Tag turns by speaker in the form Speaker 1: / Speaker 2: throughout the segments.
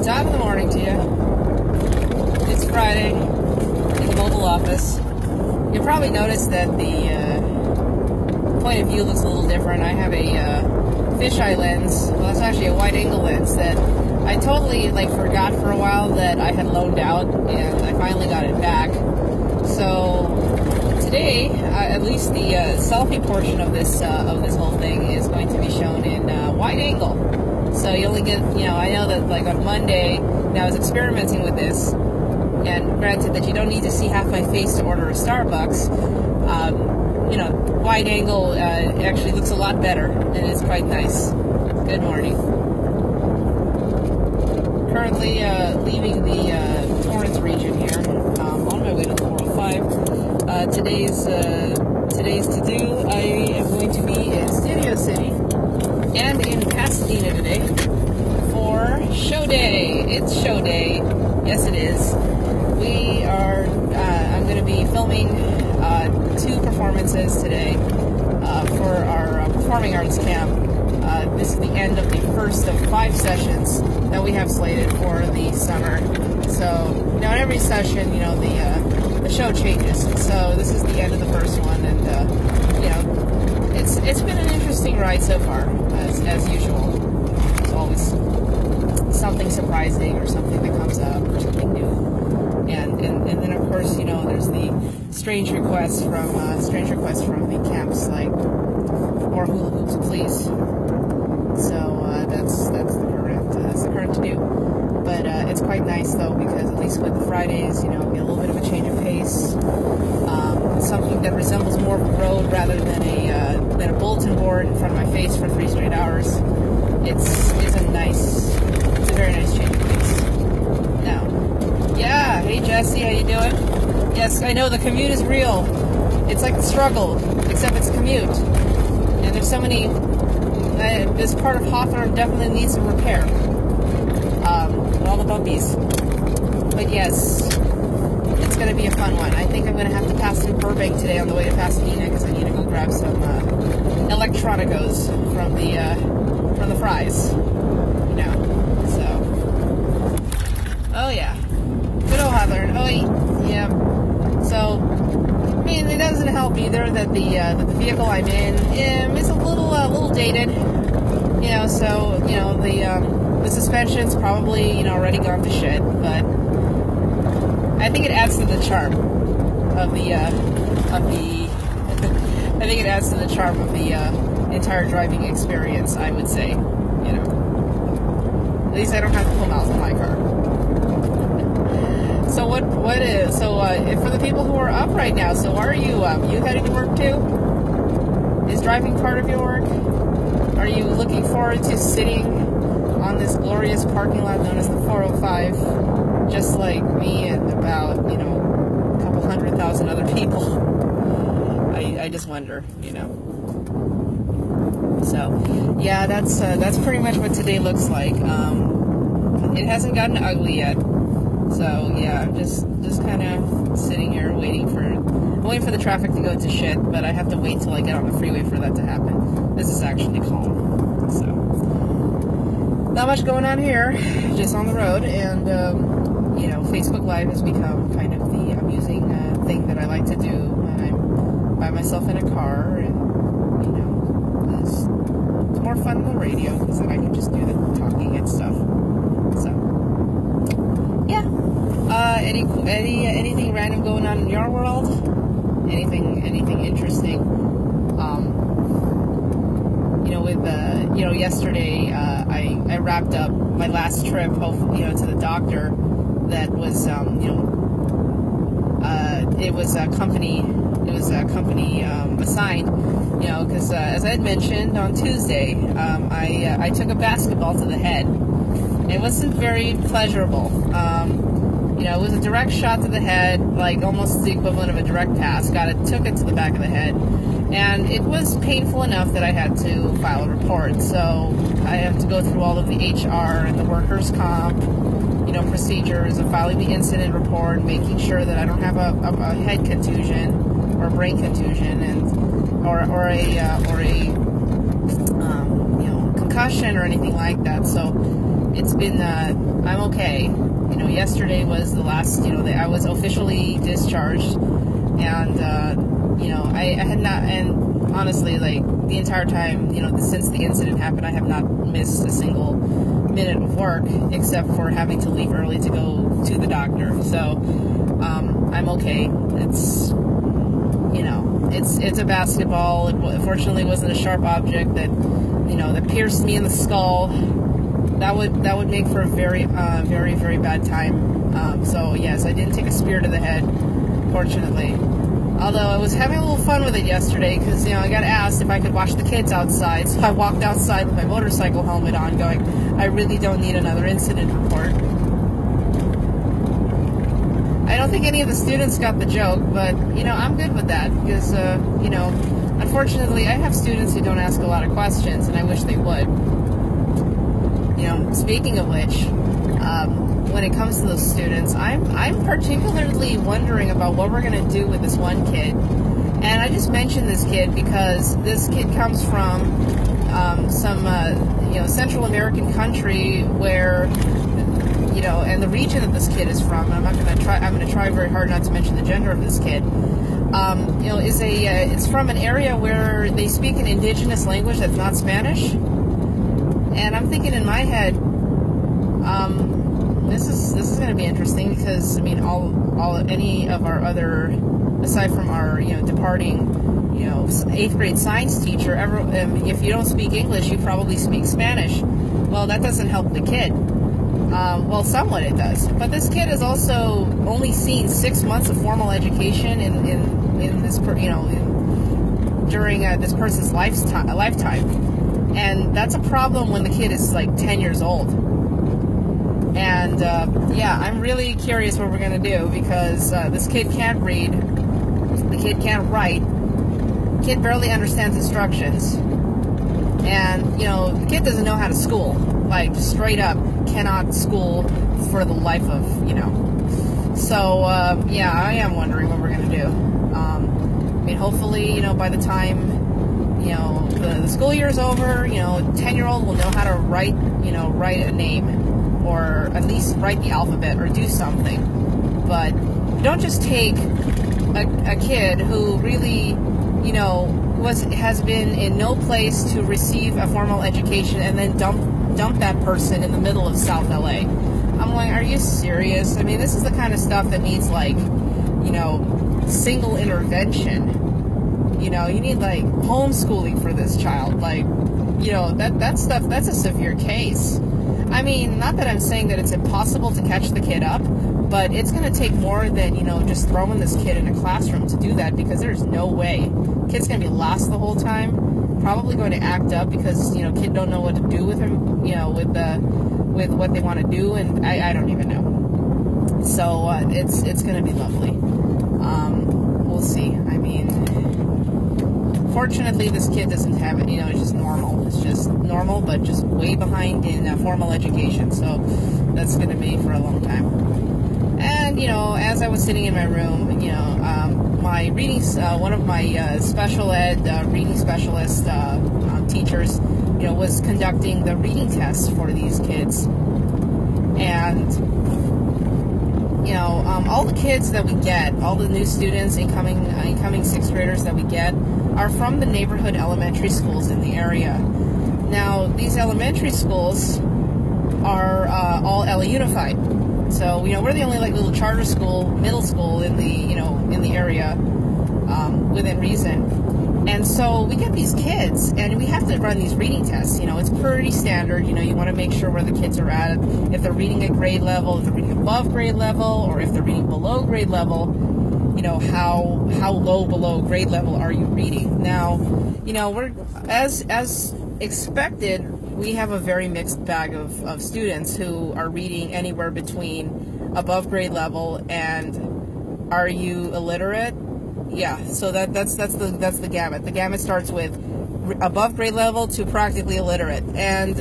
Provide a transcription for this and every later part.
Speaker 1: Top of the morning to you. It's Friday in the mobile office. You'll probably notice that the point of view looks a little different. I have a fisheye lens. Well, it's actually a wide-angle lens that I totally forgot for a while that I had loaned out, and I finally got it back. So today, at least the selfie portion of this whole thing is going to be shown in wide angle. So you only get, I know that on Monday, I was experimenting with this, and granted that you don't need to see half my face to order a Starbucks, wide angle actually looks a lot better, and it's quite nice. Good morning. Currently leaving the Torrance region here, on my way to the 405. Today's to-do, I am going to be in Studio City and in Pasadena today for show day. It's show day. Yes, it is. I'm going to be filming 2 performances today for our performing arts camp. This is the end of the first of 5 sessions that we have slated for the summer. So, in every session, the show changes. So this is the end of the first one, and it's been an interesting ride so far, as usual. There's always something surprising or something that comes up or something new. And then of course, there's the strange requests from the camps, like more hula hoops, please. So that's the current to do. But it's quite nice though, because at least with the Fridays, get a little bit of a change of pace. Something that resembles more of a road rather than a bulletin board in front of my face for 3 straight hours. It's a very nice change of pace. Now, yeah, hey Jesse, how you doing? Yes, I know the commute is real. It's like the struggle, except it's commute. And there's so many. This part of Hawthorne definitely needs some repair. All the bumpies. But yes, it's going to be a fun one. I think I'm going to have to pass through Burbank today on the way to Pasadena because I need to go grab some electronicos from the fries. So. Oh yeah, good old Hawthorne. Oh yeah. So, it doesn't help either that the vehicle I'm in is a little dated. So the suspension's probably already gone to shit, but I think it adds to the charm of the I think it adds to the charm of the entire driving experience, I would say. At least I don't have to pull miles in my car. So for the people who are up right now, so are you heading to work too? Is driving part of your work? Are you looking forward to sitting on this glorious parking lot known as the 405, just like me and about, a couple 100,000 other people? I just wonder, So, yeah, that's pretty much what today looks like. It hasn't gotten ugly yet. So, yeah, I'm just kind of sitting here waiting for the traffic to go to shit, but I have to wait till I get on the freeway for that to happen. This is actually calm. So, not much going on here, just on the road, and, Facebook Live has become kind of the amusing thing that I like to do when I'm by myself in a car, and, it's more fun than the radio, because then I can just do the talking and stuff. So, yeah. Anything random going on in your world? Anything interesting? Yesterday I wrapped up my last trip, to the doctor. That was, it was a company assigned, because as I had mentioned on Tuesday, I took a basketball to the head. It wasn't very pleasurable. It was a direct shot to the head, almost the equivalent of a direct pass. Took it to the back of the head, and it was painful enough that I had to file a report. So I have to go through all of the HR and the workers' comp, procedures of filing the incident report, making sure that I don't have a head contusion or a brain contusion, or a concussion or anything like that. So it's been, I'm okay. You know, yesterday was the last, you know, I was officially discharged, and, you know, I had not, and honestly, like, the entire time, you know, since the incident happened, I have not missed a single minute of work, except for having to leave early to go to the doctor. So, I'm okay. It's, you know, it's a basketball. It fortunately wasn't a sharp object that, you know, that pierced me in the skull. That would make for a very, very bad time. So yes, I didn't take a spear to the head, fortunately. Although I was having a little fun with it yesterday, because, you know, I got asked if I could watch the kids outside, so I walked outside with my motorcycle helmet on, going, I really don't need another incident report. I don't think any of the students got the joke, but, you know, I'm good with that, because, you know, unfortunately, I have students who don't ask a lot of questions, and I wish they would. You know, speaking of which, when it comes to those students, I'm particularly wondering about what we're going to do with this one kid. And I just mentioned this kid because this kid comes from some, you know, Central American country where, you know, and the region that this kid is from, I'm going to try very hard not to mention the gender of this kid, you know, it's from an area where they speak an indigenous language that's not Spanish. And I'm thinking in my head, this is going to be interesting, because, I mean, any of our other, aside from our, you know, departing, you know, 8th grade science teacher, if you don't speak English, you probably speak Spanish. Well, that doesn't help the kid. Well, somewhat it does. But this kid has also only seen 6 months of formal education in this, you know, during this person's lifetime. And that's a problem when the kid is like 10 years old. And, yeah, I'm really curious what we're going to do, because this kid can't read, the kid can't write, the kid barely understands instructions, and, you know, the kid doesn't know how to school, like, straight up cannot school for the life of, you know. So, yeah, I am wondering what we're going to do. I mean, hopefully, you know, by the time, you know, the school year is over, you know, a 10-year-old will know how to write a name, or at least write the alphabet, or do something. But don't just take a kid who really, you know, has been in no place to receive a formal education, and then dump that person in the middle of South LA. I'm like, are you serious? I mean, this is the kind of stuff that needs, like, you know, single intervention. You know, you need, like, homeschooling for this child. Like, you know, that stuff, that's a severe case. I mean, not that I'm saying that it's impossible to catch the kid up, but it's going to take more than, you know, just throwing this kid in a classroom to do that, because there's no way. Kid's going to be lost the whole time, probably going to act up because, you know, kid don't know what to do with him, you know, with what they want to do, and I don't even know. So, it's going to be lovely. We'll see. I mean, fortunately, this kid doesn't have it, you know, it's just normal. It's just normal, but just way behind in formal education, so that's going to be for a long time. And, you know, as I was sitting in my room, you know, my reading, one of my special ed reading specialist teachers, you know, was conducting the reading tests for these kids. And, you know, all the kids that we get, all the new students, incoming 6th graders that we get, are from the neighborhood elementary schools in the area. Now, these elementary schools are all LA Unified. So, you know, we're the only, like, little charter school, middle school in the, you know, in the area, within reason. And so we get these kids, and we have to run these reading tests. You know, it's pretty standard. You know, you want to make sure where the kids are at, if they're reading at grade level, if they're reading above grade level, or if they're reading below grade level. You know, how low below grade level are you reading? Now, you know, we're, as expected, we have a very mixed bag of students who are reading anywhere between above grade level and are you illiterate? Yeah, so that's the gamut. The gamut starts with above grade level to practically illiterate. And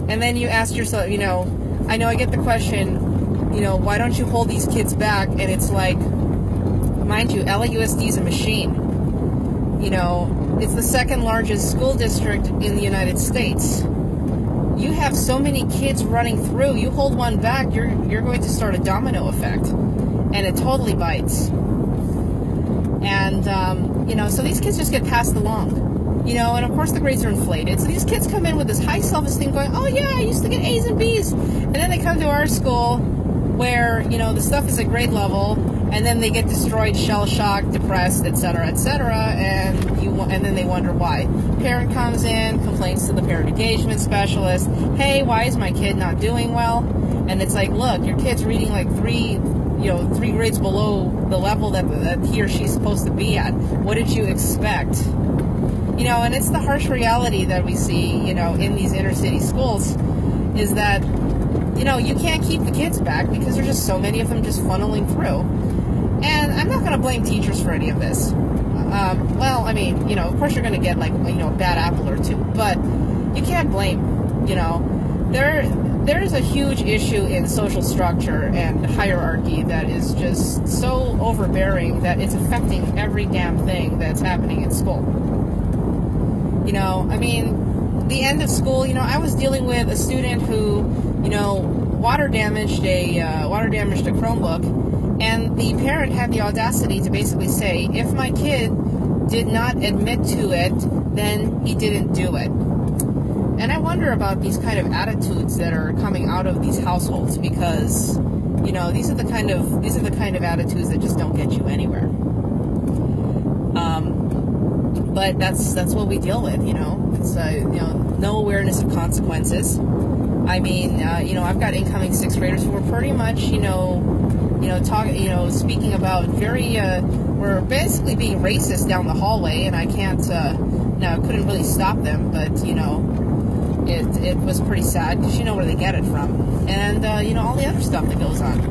Speaker 1: then you ask yourself, you know I get the question, you know, why don't you hold these kids back? And it's like, mind you, LAUSD is a machine. You know, it's the second largest school district in the United States. you have so many kids running through. You hold one back, you're going to start a domino effect, and it totally bites. And so these kids just get passed along, and of course the grades are inflated. So these kids come in with this high self-esteem, going, "Oh yeah, I used to get A's and B's," and then they come to our school where the stuff is at grade level, and then they get destroyed, shell-shocked, depressed, etc., etc., and then they wonder why. Parent comes in, complains to the parent engagement specialist, "Hey, why is my kid not doing well?" And it's like, look, your kid's reading like three grades below the level that he or she's supposed to be at. What did you expect? And it's the harsh reality that we see, in these inner city schools, is that, you can't keep the kids back because there's just so many of them just funneling through. And I'm not going to blame teachers for any of this. Well, I mean, of course you're going to get like, a bad apple or two, but you can't blame, There's a huge issue in social structure and hierarchy that is just so overbearing that it's affecting every damn thing that's happening in school. The end of school, I was dealing with a student who, water damaged a Chromebook, and the parent had the audacity to basically say, if my kid did not admit to it, then he didn't do it. And I wonder about these kind of attitudes that are coming out of these households, because, these are the kind of attitudes that just don't get you anywhere. But that's what we deal with, It's no awareness of consequences. I mean, I've got incoming sixth graders who are pretty much, speaking about we're basically being racist down the hallway, and I can't, I couldn't really stop them, but it was pretty sad because you know where they get it from, and all the other stuff that goes on.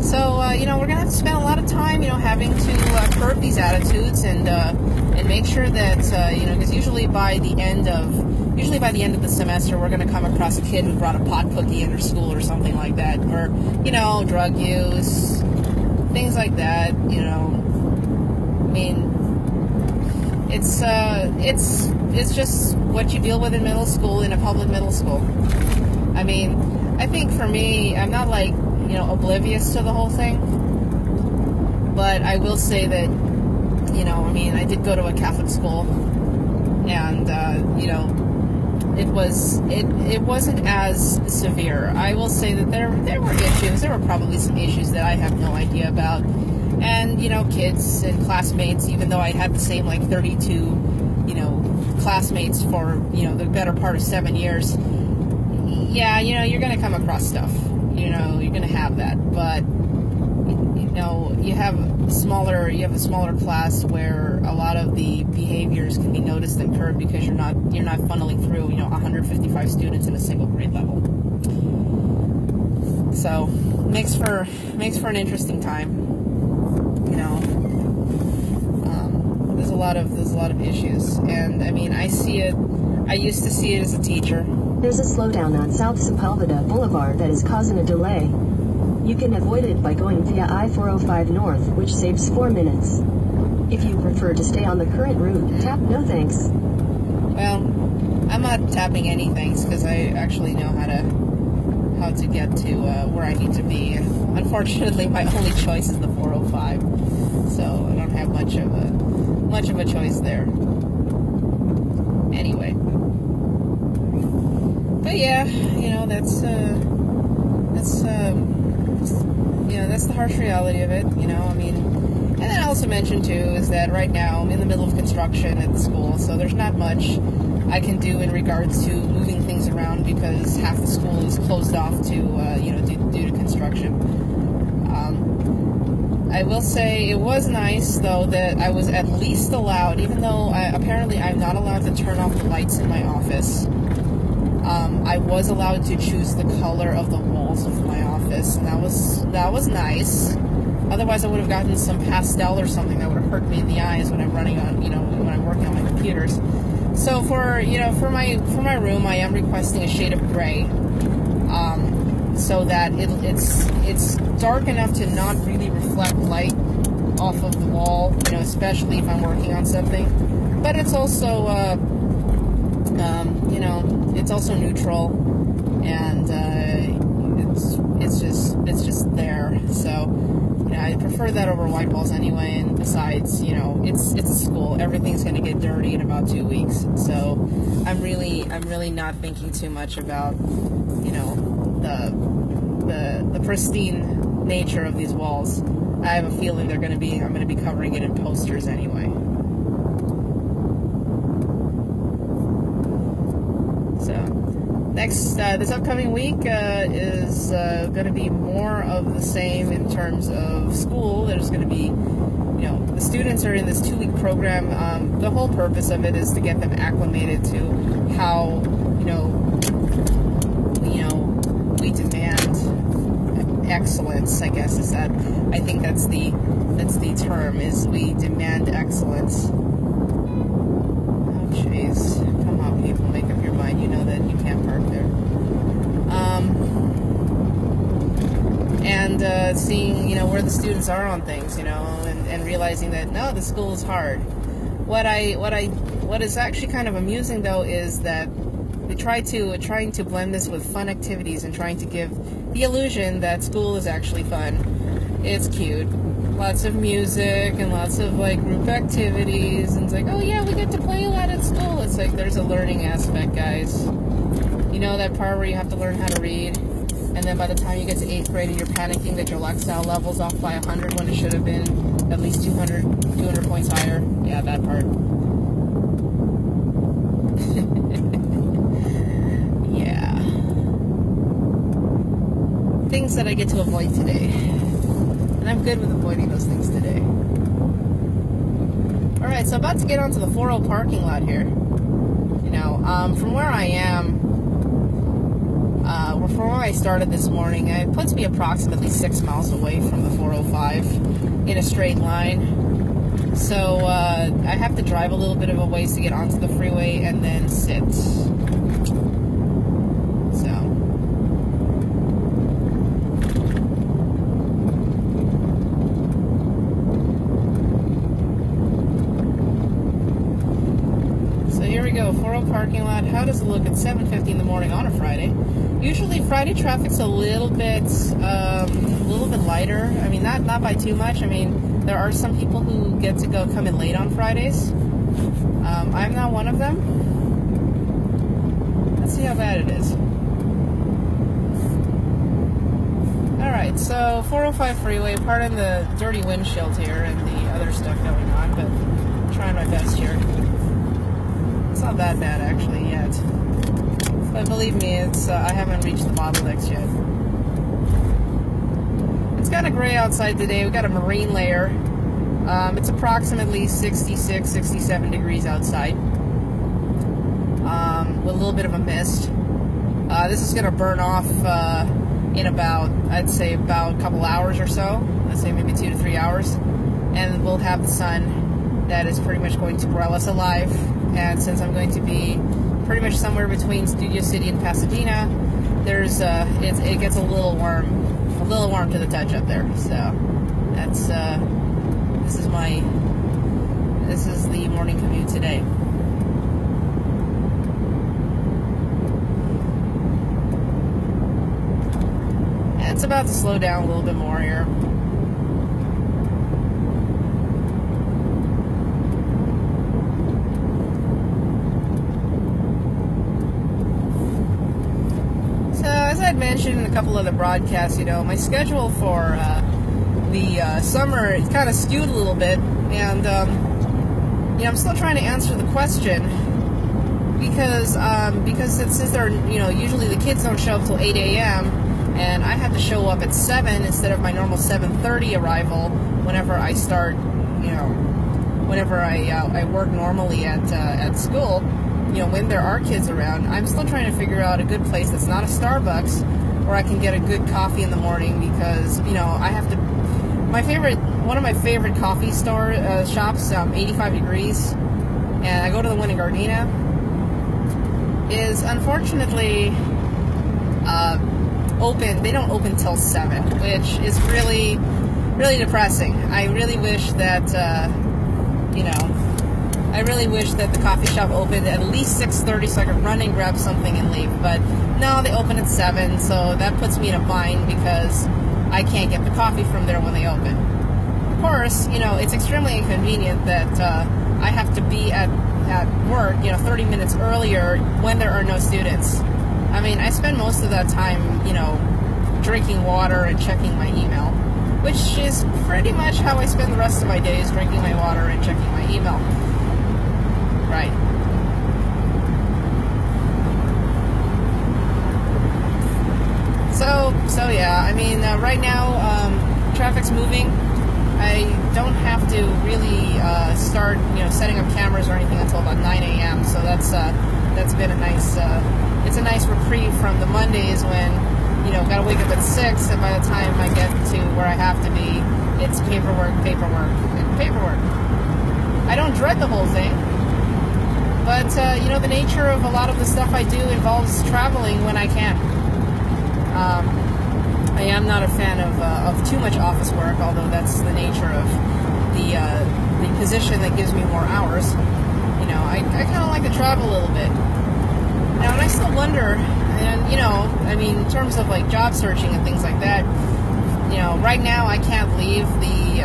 Speaker 1: So we're gonna have to spend a lot of time, having to curb these attitudes and make sure that because usually by the end of the semester we're gonna come across a kid who brought a pot cookie in her school or something like that, or drug use, things like that. I mean, it's just what you deal with in middle school, in a public middle school. I mean, I think for me, I'm not like, oblivious to the whole thing, but I will say that, I did go to a Catholic school, and, it wasn't as severe. I will say that there were issues, there were probably some issues that I have no idea about, and, kids and classmates, even though I had the same, 32, classmates for, the better part of 7 years, yeah, you're going to come across stuff. You're going to have that, but you have a smaller class where a lot of the behaviors can be noticed and curbed because you're not funneling through 155 students in a single grade level. So makes for an interesting time. There's a lot of issues, and I mean, I used to see it as a teacher.
Speaker 2: There's a slowdown on South Sepulveda Boulevard that is causing a delay. You can avoid it by going via I-405 North, which saves 4 minutes. If you prefer to stay on the current route, tap no thanks.
Speaker 1: Well, I'm not tapping any thanks because I actually know how to get to where I need to be. Unfortunately, my only choice is the 405, so I don't have much of a choice there. Anyway. But yeah, that's the harsh reality of it, I mean, and then I also mentioned too is that right now I'm in the middle of construction at the school, so there's not much I can do in regards to moving things around because half the school is closed off to, due to construction. I will say it was nice, though, that I was at least allowed, even though apparently I'm not allowed to turn off the lights in my office. I was allowed to choose the color of the walls of my office, and that was nice. Otherwise, I would have gotten some pastel or something that would have hurt me in the eyes when I'm running on, when I'm working on my computers. So for my room, I am requesting a shade of gray, so that it's dark enough to not really reflect light off of the wall, especially if I'm working on something. But it's also You know, it's also neutral, and it's just there. So, you know, I prefer that over white walls anyway. And besides, you know, it's a school. Everything's going to get dirty in about 2 weeks. So, I'm really not thinking too much about, you know, the pristine nature of these walls. I have a feeling I'm going to be covering it in posters anyway. So, next, this upcoming week is going to be more of the same in terms of school. There's going to be, you know, the students are in this 2-week program. The whole purpose of it is to get them acclimated to how, you know, we demand excellence, I guess, is that, I think that's the term, is we demand excellence. Oh, jeez. Come on, people, make up your mind. You know that you can't park there. And seeing, you know, where the students are on things, you know, and realizing that, no, the school is hard. What is actually kind of amusing, though, is that we trying to blend this with fun activities and trying to give the illusion that school is actually fun. It's cute. Lots of music and lots of, like, group activities. And it's like, oh, yeah, we get to play a lot at school. It's like, there's a learning aspect, guys. You know that part where you have to learn how to read? And then by the time you get to 8th grade and you're panicking that your Lexile level's off by 100 when it should have been at least 200 points higher. Yeah, that part. Yeah. Things that I get to avoid today. And I'm good with avoiding those things today. Alright, so about to get onto the 4.0 parking lot here. You know, from where I am, from where I started this morning, it puts me approximately 6 miles away from the 405 in a straight line. So I have to drive a little bit of a ways to get onto the freeway and then sit. So here we go, 4.0 parking lot. How does it look at 7:50 in the morning on a Friday? Usually Friday traffic's a little bit lighter. I mean, not by too much. I mean, there are some people who get to come in late on Fridays. I'm not one of them. Let's see how bad it is. Alright, so 405 freeway, pardon the dirty windshield here and the other stuff going on, but I'm trying my best here. It's not that bad actually yet. But believe me, it's I haven't reached the bottlenecks yet. It's kind of gray outside today. We've got a marine layer. It's approximately 66, 67 degrees outside. With a little bit of a mist. This is going to burn off in about, I'd say about a couple hours or so. Let's say maybe 2 to 3 hours. And we'll have the sun that is pretty much going to grill us alive. And since I'm going to be pretty much somewhere between Studio City and Pasadena, there's it gets a little warm to the touch up there. So that's this is the morning commute today. And it's about to slow down a little bit more here. As I'd mentioned in a couple of the broadcasts, you know, my schedule for the summer is kind of skewed a little bit, and you know, I'm still trying to answer the question because since they're, you know, usually the kids don't show up till 8 a.m. and I have to show up at 7 instead of my normal 7:30 arrival whenever I start, you know, whenever I work normally at school. You know, when there are kids around, I'm still trying to figure out a good place that's not a Starbucks where I can get a good coffee in the morning, because, you know, I have to, one of my favorite coffee shops, 85 Degrees, and I go to the one in Gardena, is unfortunately open. They don't open till 7, which is really, really depressing. I really wish that, you know, I really wish that the coffee shop opened at least 6:30 so I could run and grab something and leave. But no, they open at 7, so that puts me in a bind because I can't get the coffee from there when they open. Of course, you know, it's extremely inconvenient that I have to be at work, you know, 30 minutes earlier when there are no students. I mean, I spend most of that time, you know, drinking water and checking my email, which is pretty much how I spend the rest of my days, drinking my water and checking my email. Right. So yeah, I mean, right now, traffic's moving. I don't have to really start, you know, setting up cameras or anything until about 9 a.m. So that's been a nice, it's a nice reprieve from the Mondays when, you know, gotta wake up at 6, and by the time I get to where I have to be, it's paperwork, and paperwork. I don't dread the whole thing, but, you know, the nature of a lot of the stuff I do involves traveling when I can. I am not a fan of too much office work, although that's the nature of the position that gives me more hours. You know, I kind of like to travel a little bit. Now, and I still wonder, and, you know, I mean, in terms of, like, job searching and things like that, you know, right now I can't leave the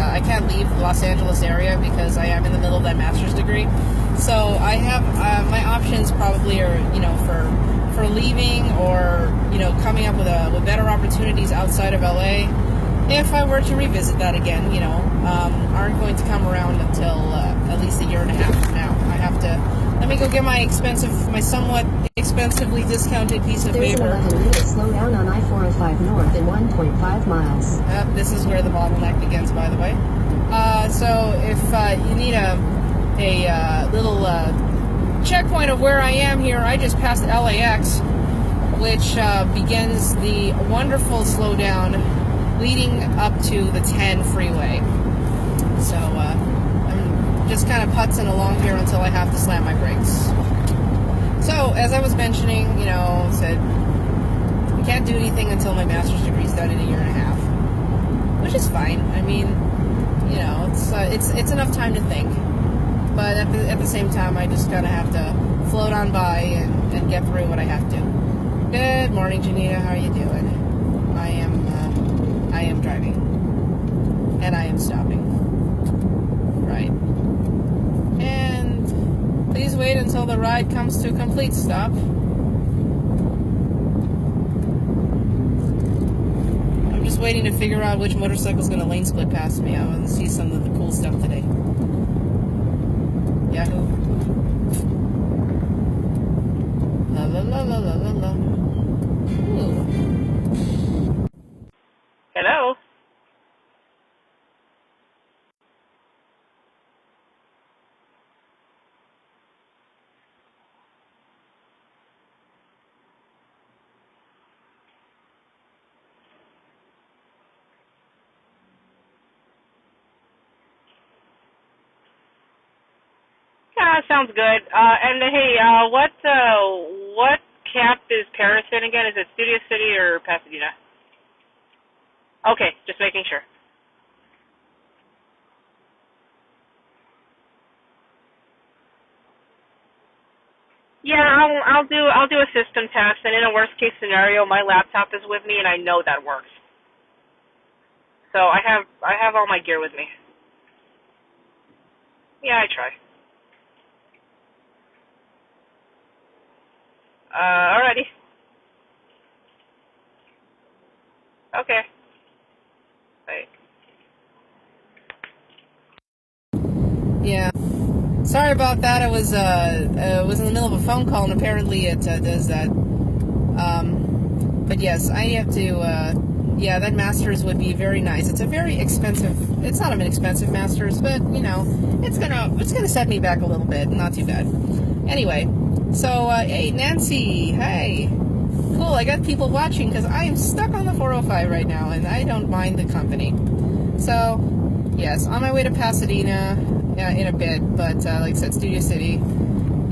Speaker 1: Los Angeles area because I am in the middle of that master's degree. So I have my options probably are, you know, for leaving or, you know, coming up with better opportunities outside of LA. If I were to revisit that again, you know, aren't going to come around until at least a year and a half from now. I have to let me go get my somewhat expensively discounted piece of
Speaker 2: There's
Speaker 1: paper.
Speaker 2: an 11-minute slowdown on I-405 north in 1.5 miles.
Speaker 1: This is where the bottleneck begins, by the way. So if you need a little checkpoint of where I am here, I just passed LAX, which begins the wonderful slowdown leading up to the 10 freeway. So I'm just kind of putzing along here until I have to slam my brakes. So, as I was mentioning, you know, said I can't do anything until my master's degree is done in a year and a half, which is fine. I mean, you know, it's enough time to think. But at the same time, I just kind of have to float on by and get through what I have to. Good morning, Janita. How are you doing? I am driving, and I am stopping. Right. And please wait until the ride comes to a complete stop. I'm just waiting to figure out which motorcycle is going to lane split past me. I want to see some of the cool stuff today. Yahoo. La la la la la la la. Ooh.
Speaker 3: Hello. Yeah, sounds good. And hey, what cap is Paris in again? Is it Studio City or Pasadena? Okay, just making sure. Yeah, I'll do a system test, and in a worst case scenario, my laptop is with me, and I know that works. So I have all my gear with me. Yeah, I try. Alrighty. Okay. Bye.
Speaker 1: Yeah. Sorry about that. I was in the middle of a phone call, and apparently it does that. But yes, I have to. Yeah, that Masters would be very nice. It's a very expensive. It's not an expensive Masters, but you know, it's gonna set me back a little bit. Not too bad. Anyway, so hey, Nancy, hey, cool. I got people watching because I am stuck on the 405 right now, and I don't mind the company. So yes, on my way to Pasadena in a bit, but like I said, Studio City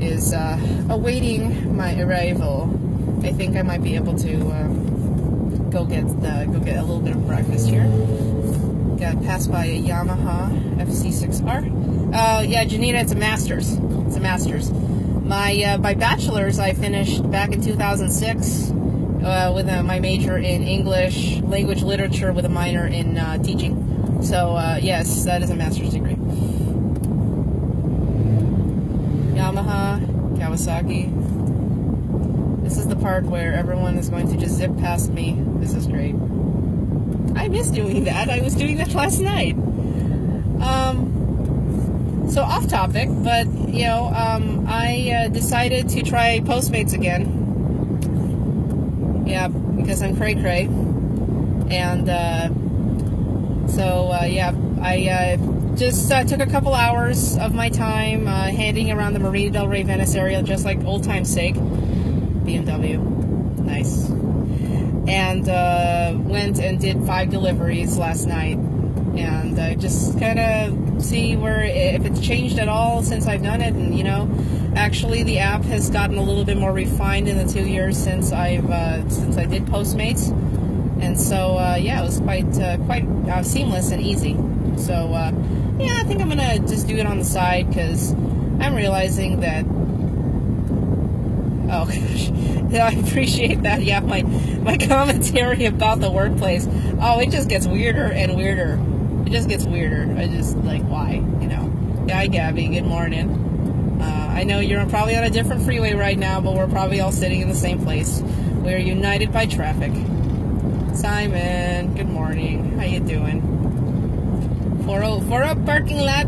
Speaker 1: is awaiting my arrival. I think I might be able to go get a little bit of breakfast here. Got passed by a Yamaha FC6R. Yeah, Janita, it's a master's. It's a master's. My bachelor's I finished back in 2006 with my major in English, language literature with a minor in teaching. So, yes, that is a master's degree. Yamaha, Kawasaki. This is the part where everyone is going to just zip past me. This is great. I miss doing that. I was doing that last night. So off topic, but, you know, I decided to try Postmates again. Yeah, because I'm cray-cray. And, yeah, I just took a couple hours of my time handing around the Marina del Rey Venice area, just like old time's sake. BMW. Nice. And went and did 5 deliveries last night. And just kind of see where, if it's changed at all since I've done it. And, you know, actually the app has gotten a little bit more refined in the 2 years since I did Postmates. And so, yeah, it was quite seamless and easy. So, yeah, I think I'm going to just do it on the side because I'm realizing that, oh, gosh, yeah, I appreciate that. Yeah, my commentary about the workplace, oh, it just gets weirder and weirder. It just gets weirder. I just, like, why, you know? Hi, Gabby, good morning. I know you're probably on a different freeway right now, but we're probably all sitting in the same place. We're united by traffic. Simon, good morning. How you doing? 404 parking lot.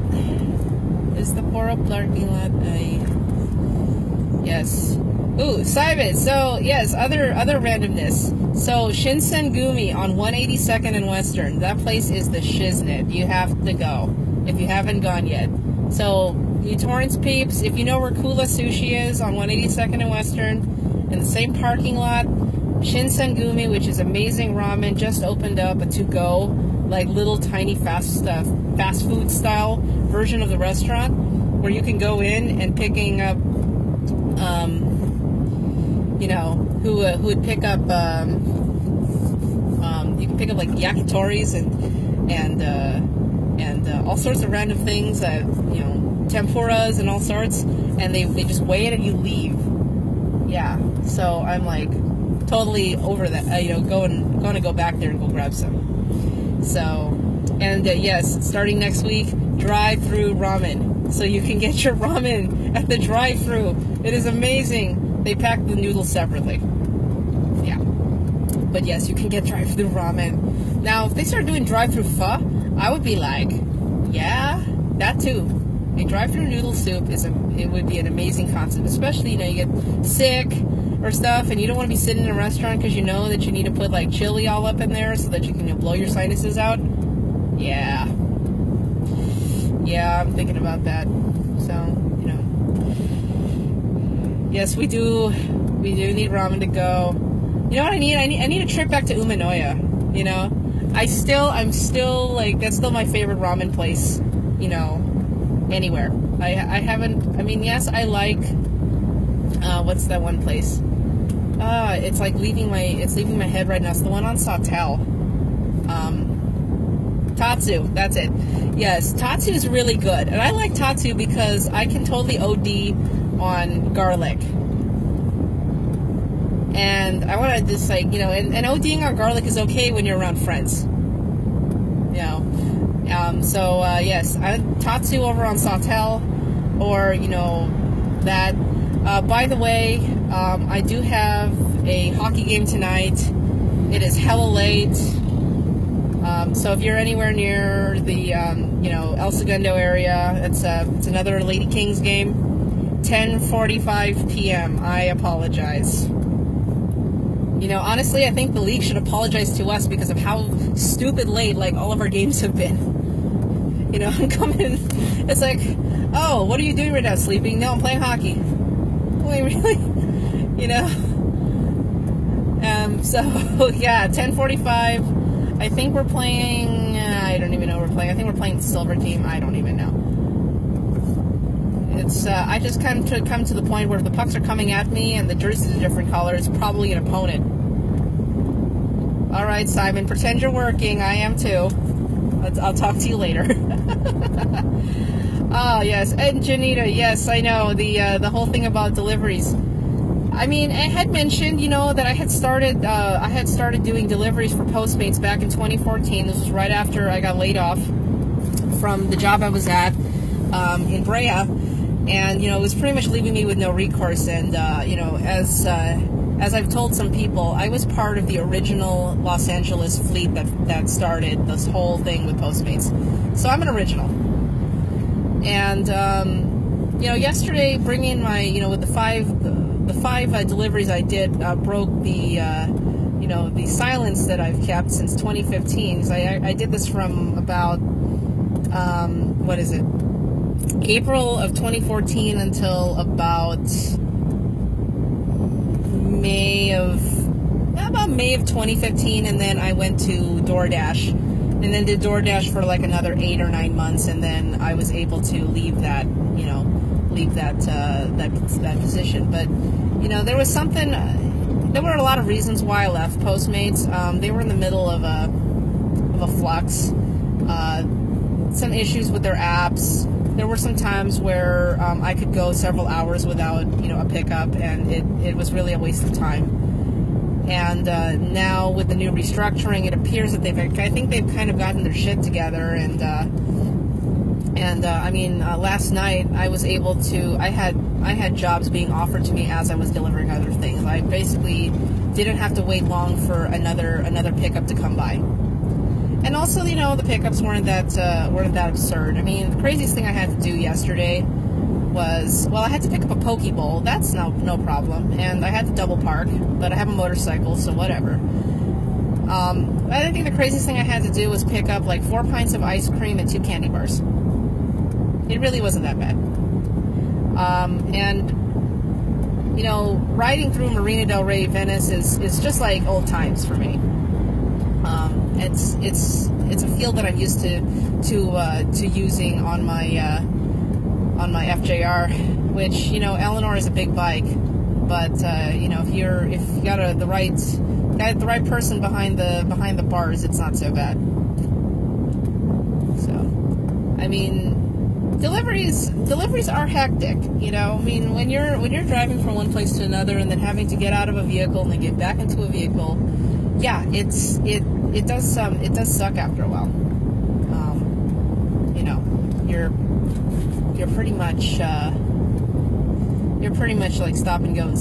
Speaker 1: Is the 404 parking lot? Yes. Ooh, Simon. So yes, other randomness. So Shinsengumi on 182nd and Western. That place is the shiznit. You have to go if you haven't gone yet. So you Torrance peeps, if you know where Kula Sushi is on 182nd and Western, in the same parking lot, Shinsengumi, which is amazing ramen, just opened up a to-go, like little tiny fast food style version of the restaurant, where you can go in and picking up, you know, who would pick up, you can pick up like yakitoris and all sorts of random things, you know, tempuras and all sorts, and they just weigh it and you leave. Yeah, so I'm like totally over that. You know, going to go back there and go grab some. So, and yes, starting next week, drive-through ramen. So you can get your ramen at the drive-through. It is amazing. They pack the noodles separately. Yeah. But yes, you can get drive-through ramen. Now, if they start doing drive-through pho, I would be like, yeah, that too. A drive-through noodle soup it would be an amazing concept, especially, you know, you get sick or stuff and you don't want to be sitting in a restaurant because you know that you need to put like chili all up in there so that you can, you know, blow your sinuses out. Yeah, I'm thinking about that. So, you know, yes, we do need ramen to go. You know what I need? I need a trip back to Umanoya. You know, I'm still like, that's still my favorite ramen place, you know, anywhere. I haven't, I mean, yes, I like, what's that one place? It's like leaving my head right now. It's the one on Sawtell. Tatsu, that's it. Yes, Tatsu is really good. And I like Tatsu because I can totally OD on garlic. And I want to just, like, you know, and ODing on garlic is okay when you're around friends. You know. So, yes, Tatsu over on Sawtell, or, you know, that. By the way, I do have a hockey game tonight. It is hella late. So if you're anywhere near the, you know, El Segundo area, it's another Lady Kings game. 10:45 p.m. I apologize. You know, honestly, I think the league should apologize to us because of how stupid late, like, all of our games have been. You know, I'm coming, it's like, oh, what are you doing right now? Sleeping? No, I'm playing hockey. Wait, really? You know? So, yeah, 10:45. I think we're playing, I don't even know what we're playing. I think we're playing the Silver Team. I don't even know. It's, I just come to the point where if the pucks are coming at me and the jerseys are different colors, it's probably an opponent. All right, Simon, pretend you're working. I am too. I'll talk to you later. Oh, yes. And Janita, yes, I know. The whole thing about deliveries. I mean, I had mentioned, that I had started doing deliveries for Postmates back in 2014. This was right after I got laid off from the job I was at in Brea. And, it was pretty much leaving me with no recourse. And, as I've told some people, I was part of the original Los Angeles fleet that started this whole thing with Postmates. So I'm an original. And, yesterday, bringing my, with the five deliveries I did, broke the silence that I've kept since 2015. So I did this from about, April of 2014 until about May of 2015, and then I went to DoorDash, and then did DoorDash for like another 8 or 9 months, and then I was able to leave that position. But there was something. There were a lot of reasons why I left Postmates. They were in the middle of a flux. Some issues with their apps. There were some times where I could go several hours without, a pickup, and it was really a waste of time. And now with the new restructuring, it appears that I think they've kind of gotten their shit together. And last night I was able to. I had jobs being offered to me as I was delivering other things. I basically didn't have to wait long for another pickup to come by. And also, the pickups weren't that absurd. I mean, the craziest thing I had to do yesterday was, I had to pick up a poke bowl. That's no problem. And I had to double park, but I have a motorcycle, so whatever. I think the craziest thing I had to do was pick up like 4 pints of ice cream and 2 candy bars. It really wasn't that bad. Riding through Marina del Rey, Venice is just like old times for me. It's a field that I'm used to using on my FJR, which Eleanor is a big bike, but if you got the right person behind the bars, it's not so bad. So, I mean, deliveries are hectic. When you're driving from one place to another and then having to get out of a vehicle and then get back into a vehicle, yeah, it does suck after a while. You're pretty much like stop and go, and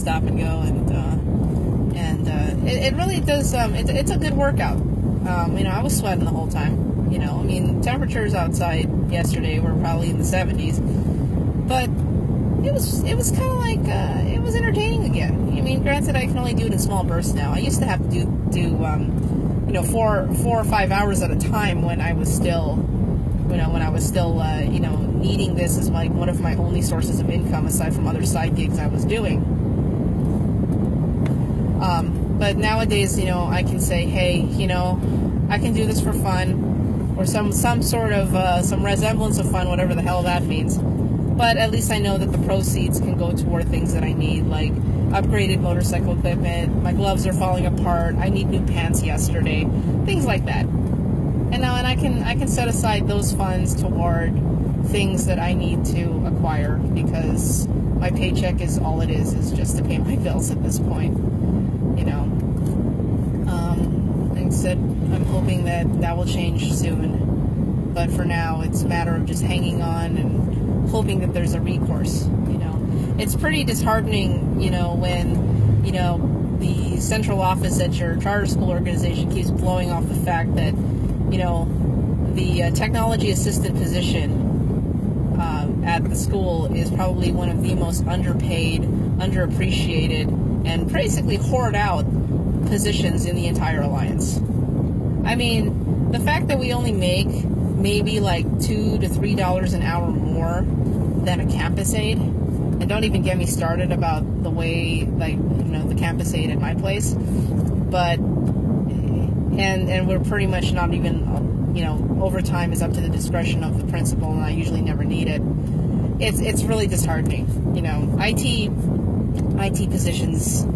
Speaker 1: it really does. It's a good workout. I was sweating the whole time. Temperatures outside yesterday were probably in the 70s, but it was kind of like it was entertaining again. Granted, I can only do it in small bursts now. I used to have to do 4 or 5 hours at a time when I was still needing this as like one of my only sources of income aside from other side gigs I was doing. But nowadays, I can say, hey, I can do this for fun, or some sort of some resemblance of fun, whatever the hell that means. But at least I know that the proceeds can go toward things that I need, like upgraded motorcycle equipment. My gloves are falling apart. I need new pants yesterday. Things like that. And I can set aside those funds toward things that I need to acquire, because my paycheck is all it is just to pay my bills at this point. Like I said, I'm hoping that will change soon. But for now, it's a matter of just hanging on and hoping that there's a recourse. It's pretty disheartening, when, the central office at your charter school organization keeps blowing off the fact that, the technology assistant position at the school is probably one of the most underpaid, underappreciated, and basically hoard out positions in the entire alliance. I mean, the fact that we only make maybe like $2 to $3 an hour more than a campus aide, and don't even get me started about the way, the campus aide at my place, but and we're pretty much not even, overtime is up to the discretion of the principal, and I usually never need it. It's really disheartening. IT positions,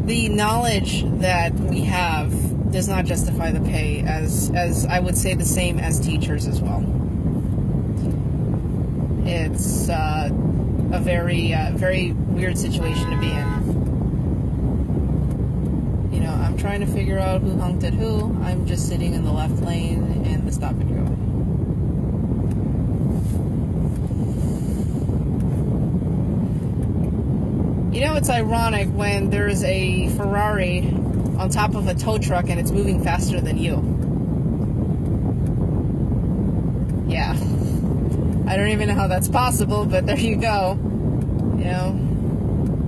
Speaker 1: the knowledge that we have does not justify the pay, as I would say the same as teachers as well. It's a very weird situation to be in. You know, I'm trying to figure out who honked at who. I'm just sitting in the left lane in the stop and go. You know, it's ironic when there's a Ferrari on top of a tow truck and it's moving faster than you. Yeah. I don't even know how that's possible, but there you go. You know,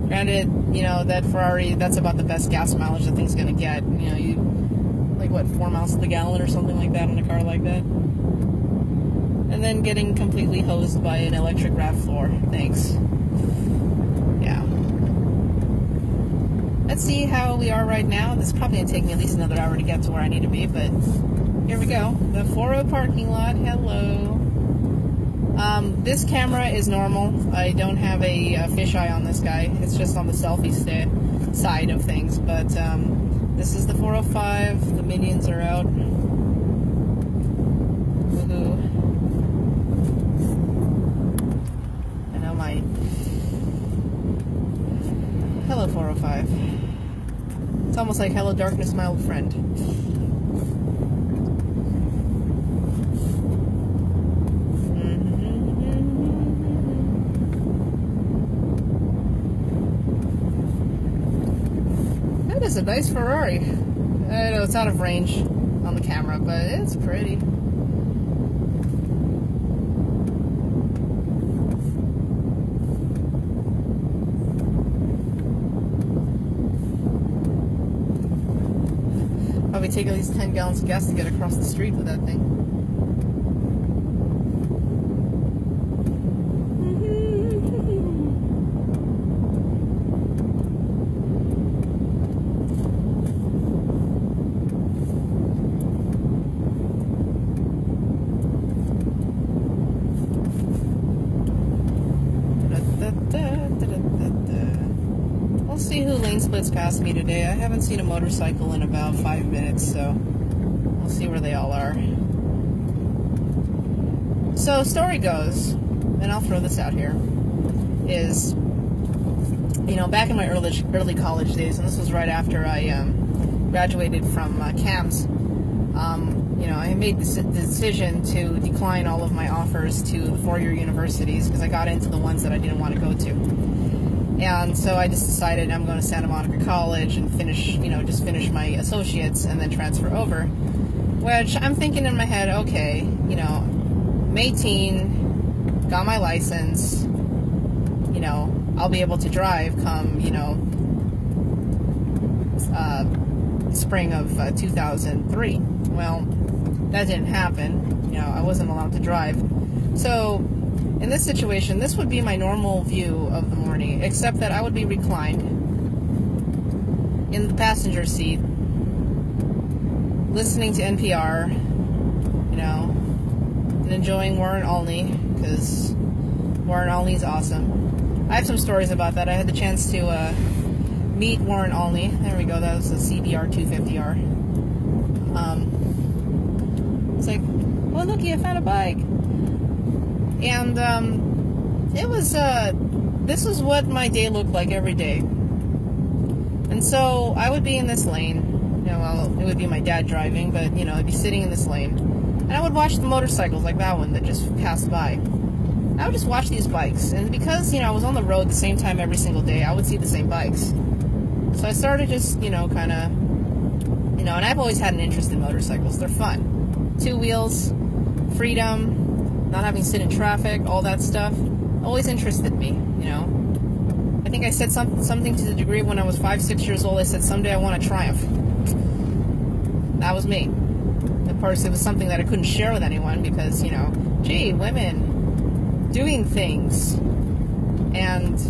Speaker 1: granted, you know, that Ferrari, that's about the best gas mileage the thing's gonna get. You know, you, like what, 4 miles to the gallon or something like that on a car like that? And then getting completely hosed by an electric RAV4. Thanks. Yeah. Let's see how we are right now. This is probably going to take me at least another hour to get to where I need to be, but here we go. The 4.0 parking lot. Hello. This camera is normal. I don't have a fisheye on this guy. It's just on the selfie side of things, but this is the 405. The minions are out. Woohoo. I know my... Hello, 405. It's almost like, hello, darkness, my old friend. That is a nice Ferrari. I know it's out of range on the camera, but it's pretty. Probably take at least 10 gallons of gas to get across the street with that thing. We'll see who lane splits past me today. I haven't seen a motorcycle in about 5 minutes, so we'll see where they all are. So, story goes, and I'll throw this out here, is, you know, back in my early college days, and this was right after I graduated from CAMS, you know, I made the decision to decline all of my offers to the four-year universities because I got into the ones that I didn't want to go to. And so I just decided I'm going to Santa Monica College and finish, you know, just finish my associates and then transfer over. Which I'm thinking in my head, okay, you know, I'm 18, got my license, you know, I'll be able to drive come, you know, spring of 2003. Well, that didn't happen. You know, I wasn't allowed to drive. So, in this situation, this would be my normal view of the morning, except that I would be reclined in the passenger seat, listening to NPR, you know, and enjoying Warren Olney, because Warren Olney's awesome. I have some stories about that. I had the chance to meet Warren Olney. There we go, that was a CBR 250R. It's like, well, looky, I found a bike. And it was, this was what my day looked like every day. And so I would be in this lane, you know, well, it would be my dad driving, but, you know, I'd be sitting in this lane. And I would watch the motorcycles like that one that just passed by. I would just watch these bikes. And because, you know, I was on the road the same time every single day, I would see the same bikes. So I started just, you know, kind of, you know, and I've always had an interest in motorcycles. They're fun. 2 wheels, freedom, not having to sit in traffic, all that stuff, always interested me, you know. I think I said something to the degree when I was 5, 6 years old, I said, someday I want a Triumph. That was me. Of course, it was something that I couldn't share with anyone because, you know, gee, women doing things and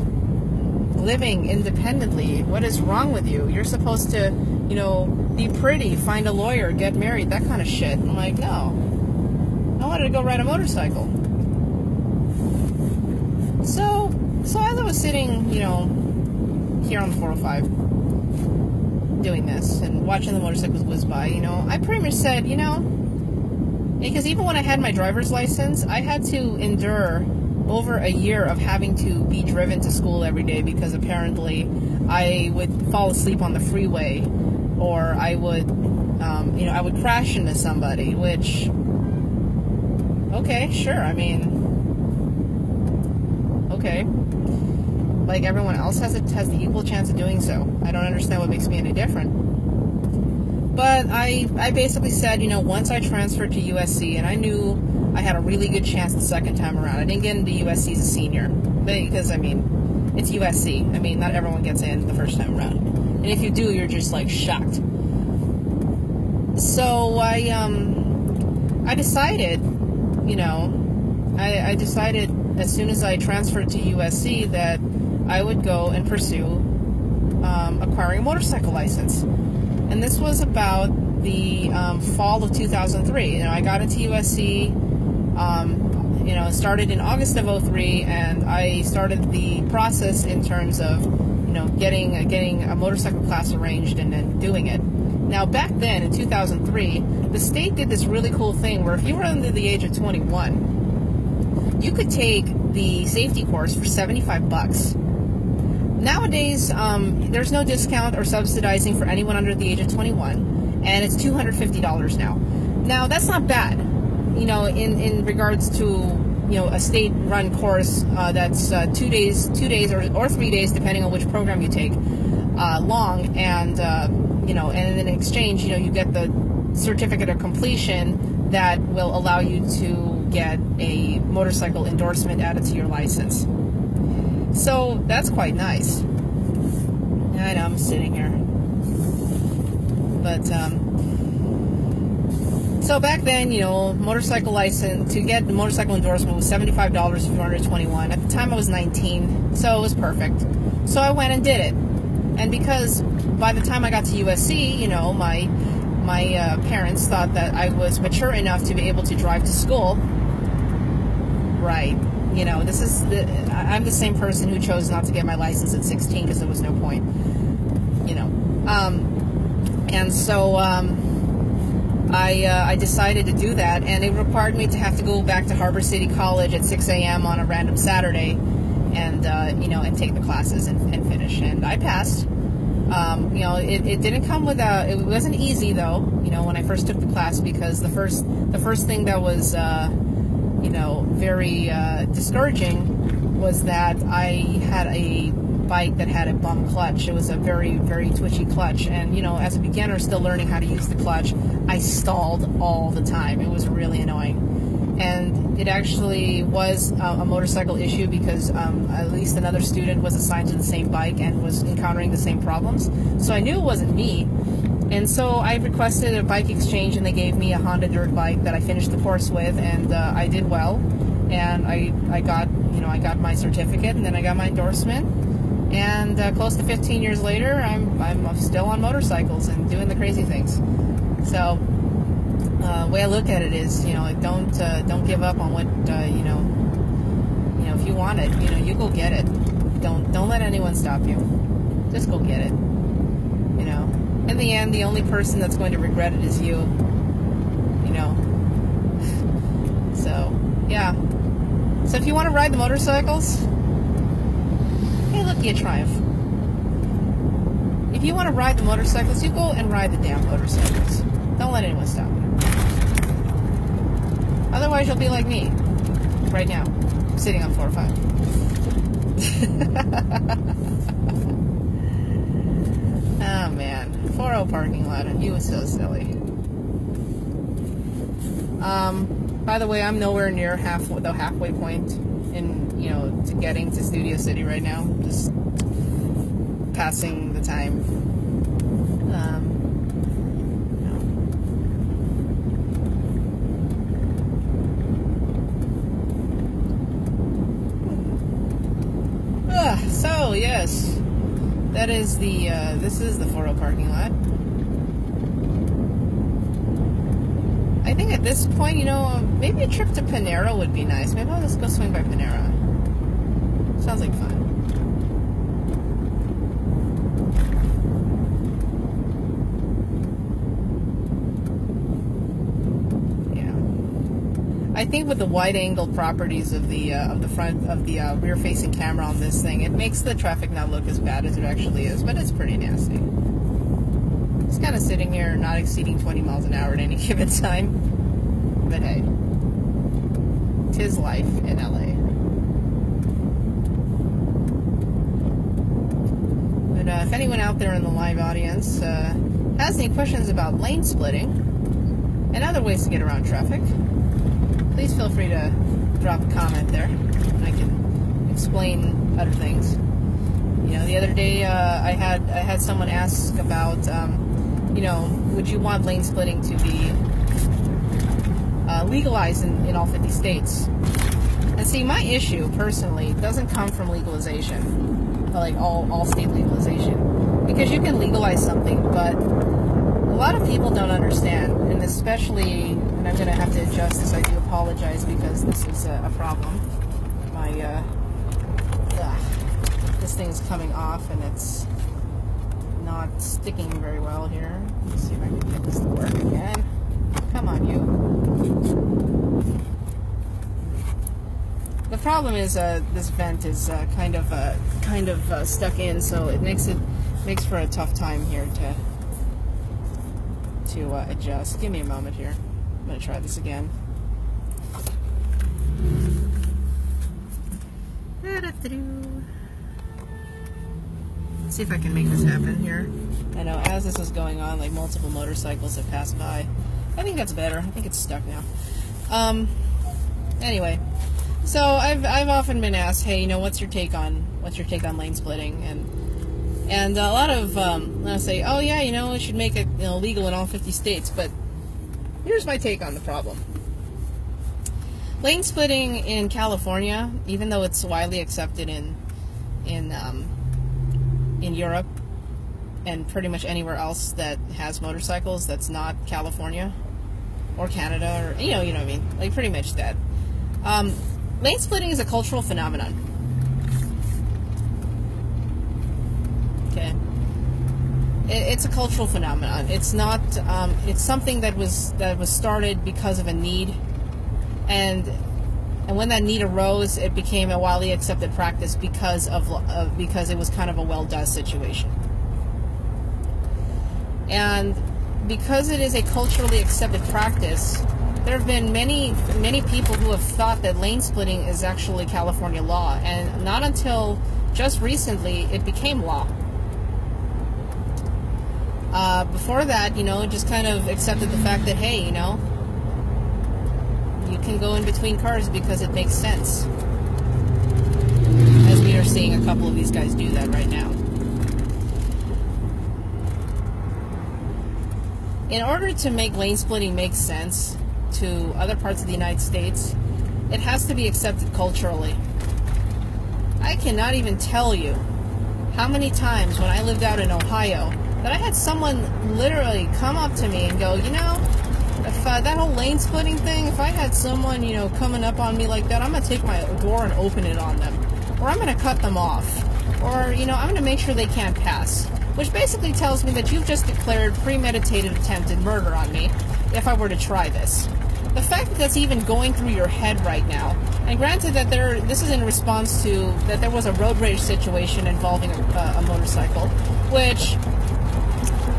Speaker 1: living independently, what is wrong with you? You're supposed to, you know, be pretty, find a lawyer, get married, that kind of shit. I'm like, no. I wanted to go ride a motorcycle. So as I was sitting, you know, here on the 405, doing this and watching the motorcycles whiz by, you know, I pretty much said, you know, because even when I had my driver's license, I had to endure over a year of having to be driven to school every day because apparently I would fall asleep on the freeway, or I would, you know, I would crash into somebody, which, okay, sure, I mean, okay. Like everyone else has the equal chance of doing so. I don't understand what makes me any different. But I basically said, you know, once I transferred to USC, and I knew I had a really good chance the second time around. I didn't get into USC as a senior, because, I mean, it's USC. I mean, not everyone gets in the first time around. And if you do, you're just, like, shocked. So I decided, you know, I decided as soon as I transferred to USC that I would go and pursue acquiring a motorcycle license. And this was about the fall of 2003. You know, I got into USC, you know, it started in August of 2003, and I started the process in terms of, you know, getting a motorcycle class arranged and then doing it. Now, back then, in 2003, the state did this really cool thing where if you were under the age of 21, you could take the safety course for $75. Nowadays, there's no discount or subsidizing for anyone under the age of 21, and it's $250 now. Now, that's not bad, you know, in regards to, you know, a state-run course that's 2 days or 3 days, depending on which program you take, long, and, you know, and in exchange, you know, you get the certificate of completion that will allow you to get a motorcycle endorsement added to your license. So that's quite nice. I know I'm sitting here, but so back then, you know, motorcycle license, to get the motorcycle endorsement was $75 if you're under 21. At the time, I was 19, so it was perfect. So I went and did it, and because by the time I got to USC, you know, my parents thought that I was mature enough to be able to drive to school. Right. You know, I'm the same person who chose not to get my license at 16 because there was no point, you know. And so I decided to do that, and it required me to have to go back to Harbor City College at 6 a.m. on a random Saturday and, you know, and take the classes and finish. And I passed. You know, it didn't come without, it wasn't easy, though, you know, when I first took the class, because the first thing that was, you know, very discouraging was that I had a bike that had a bum clutch. It was a very, very twitchy clutch, and, you know, as a beginner still learning how to use the clutch, I stalled all the time. It was really annoying. And it actually was a motorcycle issue because at least another student was assigned to the same bike and was encountering the same problems. So I knew it wasn't me. And so I requested a bike exchange, and they gave me a Honda dirt bike that I finished the course with, and I did well. And I got, you know, I got my certificate, and then I got my endorsement. And close to 15 years later, I'm still on motorcycles and doing the crazy things. So the way I look at it is, you know, don't give up on what you know, if you want it, you know, you go get it. Don't let anyone stop you. Just go get it. You know. In the end, the only person that's going to regret it is you. You know. So, yeah. So if you want to ride the motorcycles, hey, looky at Triumph. If you want to ride the motorcycles, you go and ride the damn motorcycles. Don't let anyone stop you. Otherwise, you'll be like me right now, sitting on 405. Oh man, 4.0 parking lot, and you was so silly. By the way, I'm nowhere near the halfway point in, you know, to getting to Studio City right now. Just passing the time. So yes, that is the this is the 4.0 parking lot. I think at this point, you know, maybe a trip to Panera would be nice. Maybe I'll just go swing by Panera. Sounds like fun. I think with the wide-angle properties of the front of the rear-facing camera on this thing, it makes the traffic not look as bad as it actually is, but it's pretty nasty. It's kind of sitting here, not exceeding 20 miles an hour at any given time. But hey, 'tis life in LA. But if anyone out there in the live audience has any questions about lane splitting and other ways to get around traffic, please feel free to drop a comment there. I can explain other things. You know, the other day I had someone ask about, you know, would you want lane splitting to be legalized in all 50 states? And see, my issue personally doesn't come from legalization, like all state legalization, because you can legalize something, but a lot of people don't understand, and especially, and I'm going to have to adjust this, I do apologize because this is a problem. My, this thing's coming off and it's not sticking very well here. Let's see if I can get this to work again. Come on, you. The problem is this vent is kind of stuck in, so it makes for a tough time here to adjust. Give me a moment here. I'm going to try this again. See if I can make this happen here. I know as this is going on, like multiple motorcycles have passed by. I think that's better. I think it's stuck now. Anyway, so I've often been asked, hey, you know, what's your take on lane splitting? And a lot of they'll say, oh yeah, you know, we should make it, you know, legal in all 50 states. But here's my take on the problem. Lane splitting in California, even though it's widely accepted in Europe and pretty much anywhere else that has motorcycles that's not California or Canada, or you know what I mean, like pretty much that. Lane splitting is a cultural phenomenon. Okay, it's a cultural phenomenon. It's not. It's something that was started because of a need, and when that need arose, it became a widely accepted practice because it was kind of a well-done situation. And because it is a culturally accepted practice, there have been many people who have thought that lane splitting is actually California law, and not until just recently it became law. Before that, you know, just kind of accepted the fact that, hey, you know, you can go in between cars because it makes sense. As we are seeing a couple of these guys do that right now. In order to make lane splitting make sense to other parts of the United States, it has to be accepted culturally. I cannot even tell you how many times when I lived out in Ohio that I had someone literally come up to me and go, you know, if that whole lane splitting thing, if I had someone, you know, coming up on me like that, I'm going to take my door and open it on them. Or I'm going to cut them off. Or, you know, I'm going to make sure they can't pass. Which basically tells me that you've just declared premeditated attempted murder on me if I were to try this. The fact that that's even going through your head right now, and granted that this is in response to that there was a road rage situation involving a motorcycle, which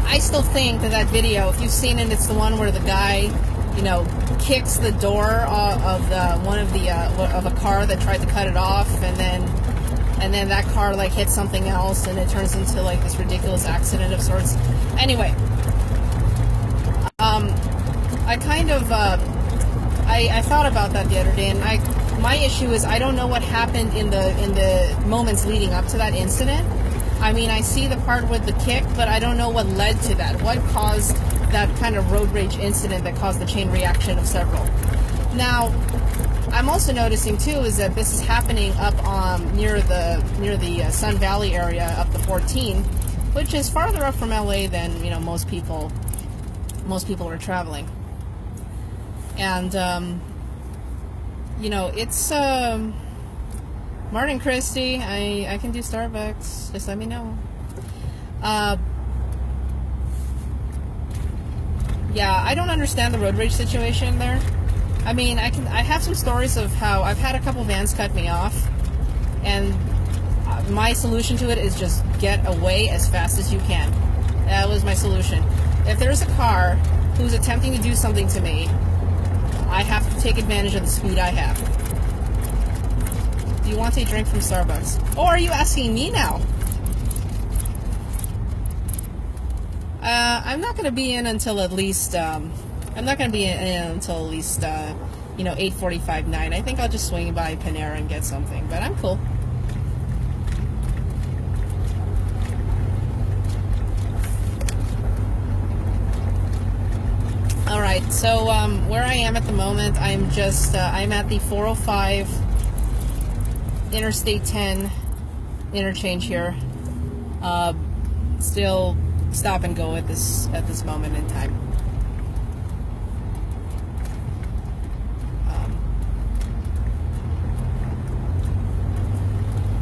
Speaker 1: I still think that video, if you've seen it, it's the one where the guy, you know, kicks the door of a car that tried to cut it off, and then that car like hits something else, and it turns into like this ridiculous accident of sorts. Anyway, I kind of I thought about that the other day, and my issue is I don't know what happened in the moments leading up to that incident. I mean, I see the part with the kick, but I don't know what led to that. What caused that kind of road rage incident that caused the chain reaction of several? Now, I'm also noticing too is that this is happening up near the Sun Valley area up the 14, which is farther up from LA than, you know, most people are traveling. And you know, it's Martin Christie. I can do Starbucks. Just let me know. Yeah, I don't understand the road rage situation there. I mean, I have some stories of how I've had a couple vans cut me off, and my solution to it is just get away as fast as you can. That was my solution. If there's a car who's attempting to do something to me, I have to take advantage of the speed I have. Do you want a drink from Starbucks? Oh, are you asking me now? I'm not going to be in until at least, I'm not going to be in until at least, 8:45, 9. I think I'll just swing by Panera and get something, but I'm cool. Alright, so, where I am at the moment, I'm just, I'm at the 405 Interstate 10 interchange here. Still stop and go at this moment in time.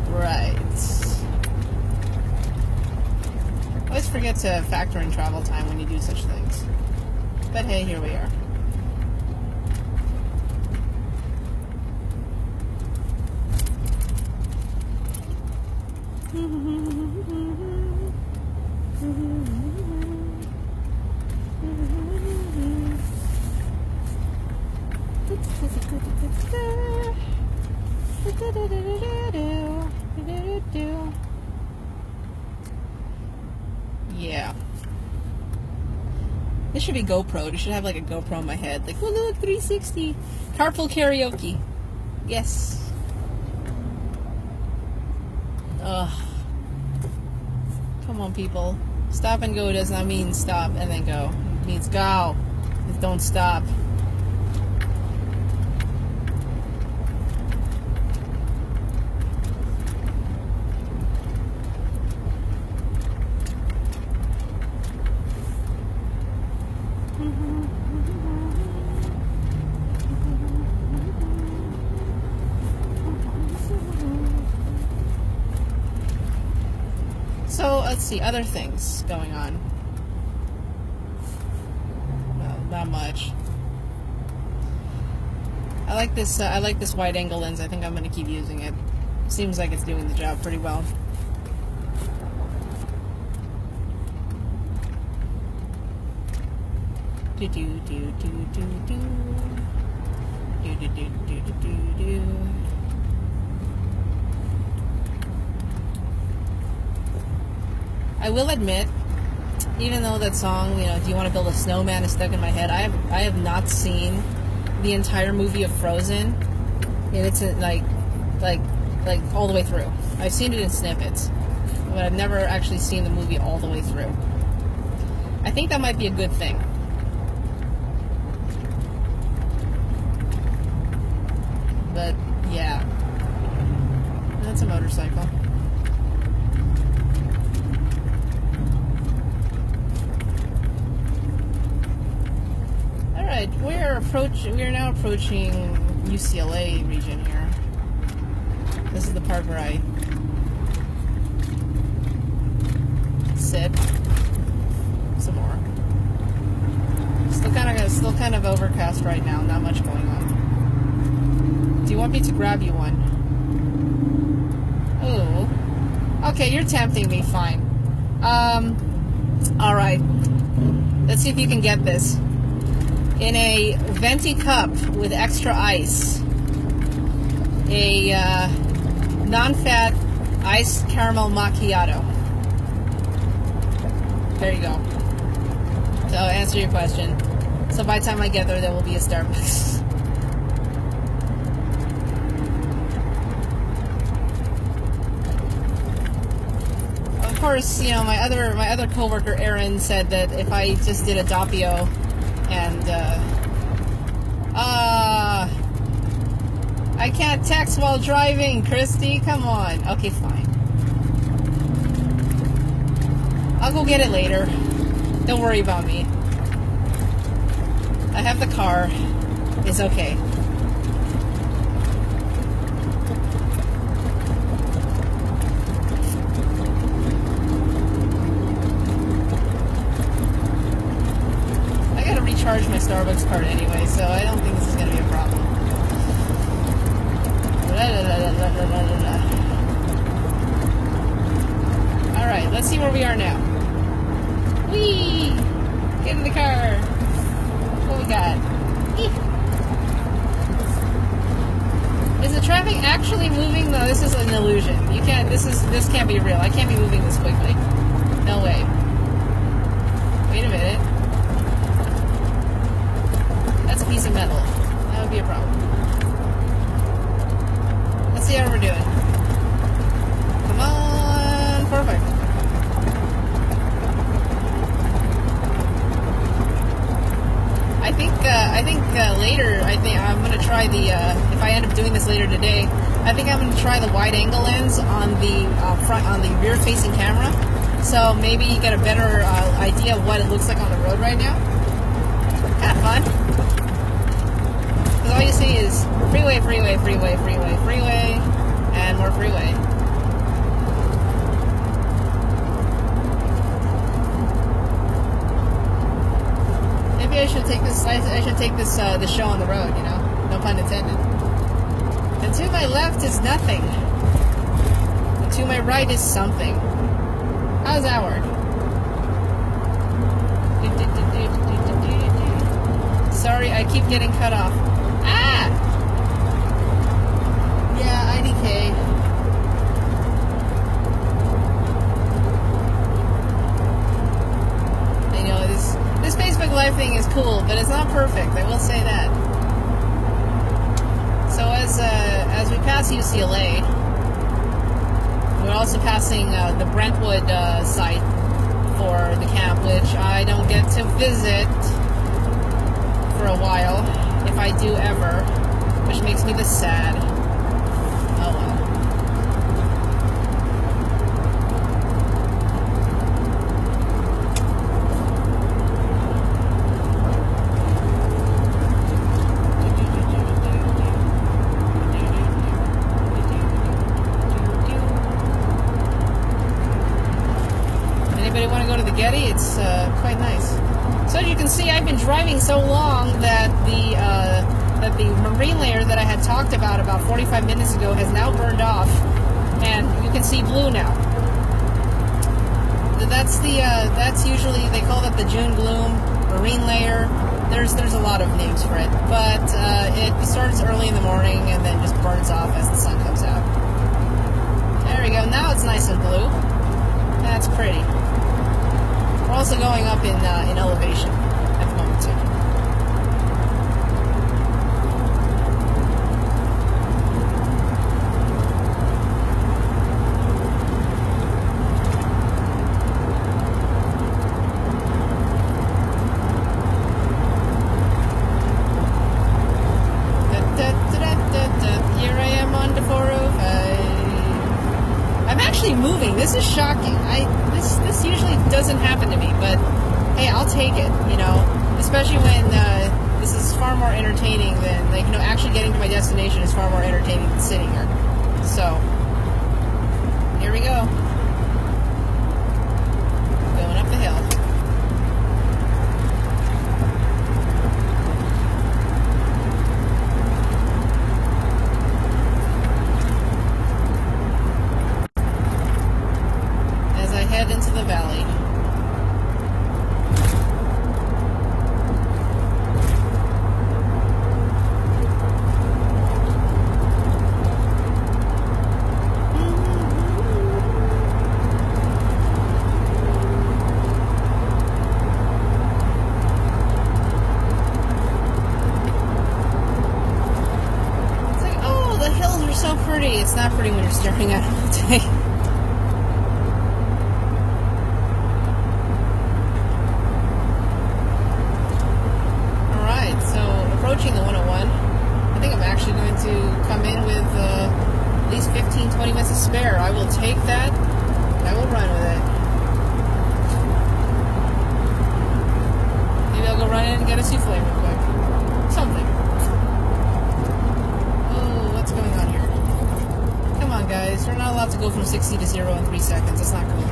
Speaker 1: Right. Always forget to factor in travel time when you do such things. But hey, here we are. Yeah. This should be GoPro. It should have like a GoPro on my head. Like, oh look, 360. Carpool karaoke. Yes. Ugh. Come on, people. Stop and go does not mean stop and then go. It means go. It don't stop. So let's see, other things going on. Well, not much. I like this wide angle lens. I think I'm going to keep using it. Seems like it's doing the job pretty well. Do do do do do do do do do do do do. I will admit, even though that song, you know, "Do You Want to Build a Snowman" is stuck in my head, I have not seen the entire movie of Frozen, and it's like all the way through. I've seen it in snippets, but I've never actually seen the movie all the way through. I think that might be a good thing. But yeah, that's a motorcycle. Alright, we are now approaching UCLA region here. This is the part where I sit some more. Still kind of overcast right now, not much going on. Do you want me to grab you one? Oh. Okay, you're tempting me, fine. Alright. Let's see if you can get this. In a venti cup with extra ice, a non-fat iced caramel macchiato. There you go. So, answer your question. So by the time I get there will be a Starbucks. Of course, you know, my other coworker Erin said that if I just did a doppio and I can't text while driving, Christy, come on. Okay, fine. I'll go get it later. Don't worry about me. I have the car. It's okay. charge my Starbucks card anyway, so I don't think this is going to be a problem. Alright, let's see where we are now. Whee! Get in the car. What we got? Is the traffic actually moving? No, this is an illusion. You can't, this can't be real. I can't be moving this quickly. No way. Wait a minute. That's a piece of metal. That would be a problem. Let's see how we're doing. Come on. Perfect. I think later, I'm going to try the, if I end up doing this later today, I think I'm going to try the wide angle lens on the front, on the rear facing camera. So maybe you get a better idea of what it looks like on the road right now. Kind of fun. Because all you see is freeway, freeway, freeway, freeway, freeway, and more freeway. Maybe I should take this. I should take this the show on the road. You know, no pun intended. And to my left is nothing. And to my right is something. How's that work? Sorry, I keep getting cut off. Ah! Yeah, IDK. I know this Facebook Live thing is cool, but it's not perfect. I will say that. So as we pass UCLA, we're also passing the Brentwood site for the camp, which I don't get to visit for a while, if I do ever, which makes me this sad. Oh well. Anybody want to go to the Getty? It's quite nice. So as you can see, I've been driving so long that the marine layer that I had talked about 45 minutes ago has now burned off, and you can see blue now. That's usually, they call that the June gloom marine layer. There's a lot of names for it, but it starts early in the morning and then just burns off as the sun comes out. There we go. Now it's nice and blue. That's pretty. We're also going up in elevation at the moment too. Here I am on the 405. I'm actually moving. This is shocking. This usually doesn't happen to me, but hey, I'll take it, you know, especially when this is far more entertaining than, like, you know, actually getting to my destination is far more entertaining than sitting here. So, here we go. Going up the hill. Head into the valley. It's like, oh, the hills are so pretty. It's not pretty when you're staring at them all day. Approaching the 101. I think I'm actually going to come in with at least 15-20 minutes to spare. I will take that and I will run with it. Maybe I'll go run in and get a souffle real quick. Something. Oh, what's going on here? Come on, guys. We're not allowed to go from 60 to 0 in 3 seconds. That's not cool.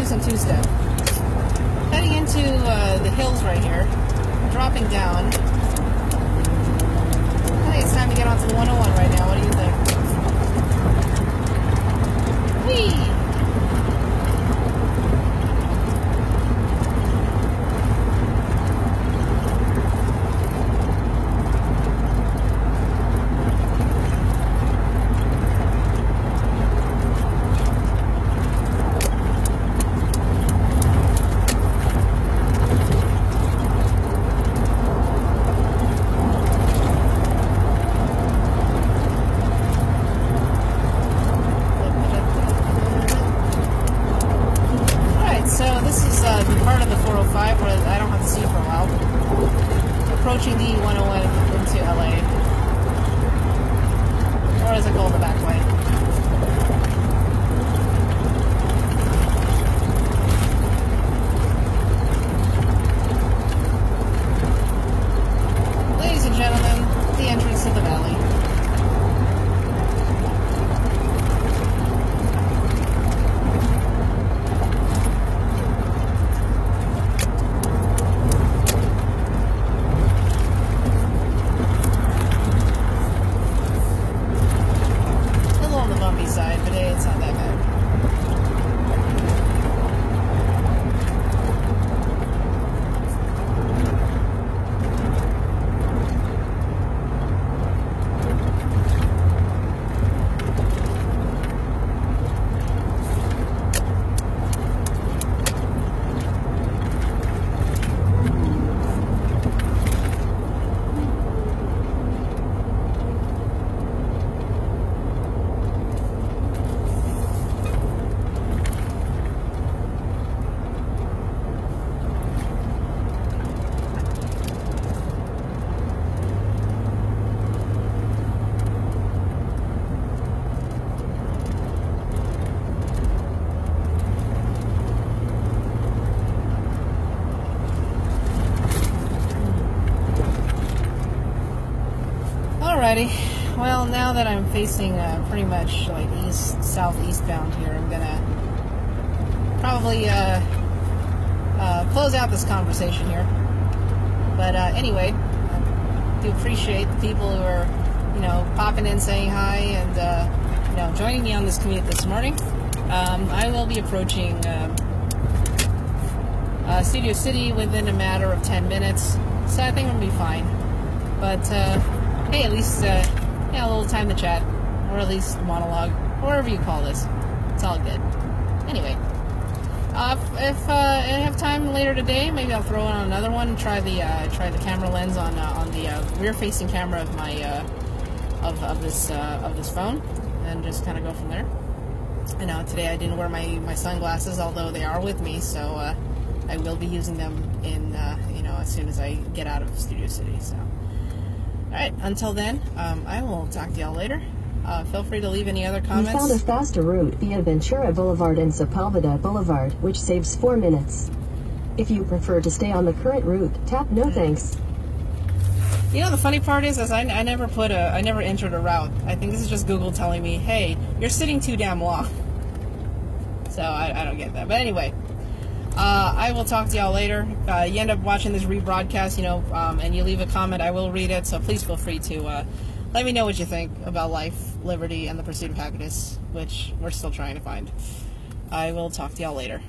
Speaker 1: some two-step. Heading into the hills right here. Dropping down. I think it's time to get onto the 101 right now. What do you think? Whee! Part of the 405 where I don't have to see for a while. Approaching the 101 into LA. Or as I call the back way. Ladies and gentlemen, the entrance to the valley. Side, but hey, it's not that bad. Alrighty, well, now that I'm facing pretty much like southeast bound here, I'm gonna probably close out this conversation here. But anyway, I do appreciate the people who are, popping in, saying hi, and joining me on this commute this morning. I will be approaching Studio City within a matter of 10 minutes, so I think I'm gonna be fine. But hey, at least a little time to chat, or at least monologue, or whatever you call this. It's all good. Anyway, if I have time later today, maybe I'll throw on another one. Try the camera lens on the rear-facing camera of my of this phone, and just kind of go from there. I know today I didn't wear my sunglasses, although they are with me, so I will be using them in as soon as I get out of Studio City. So. Alright, until then, I will talk to y'all later. Feel free to leave any other comments.
Speaker 2: You found a faster route via Ventura Boulevard and Sepulveda Boulevard, which saves 4 minutes. If you prefer to stay on the current route, tap no thanks.
Speaker 1: The funny part is I never entered a route. I think this is just Google telling me, hey, you're sitting too damn long. So I don't get that. But anyway, I will talk to y'all later. You end up watching this rebroadcast, and you leave a comment, I will read it. So please feel free to let me know what you think about life, liberty, and the pursuit of happiness, which we're still trying to find. I will talk to y'all later.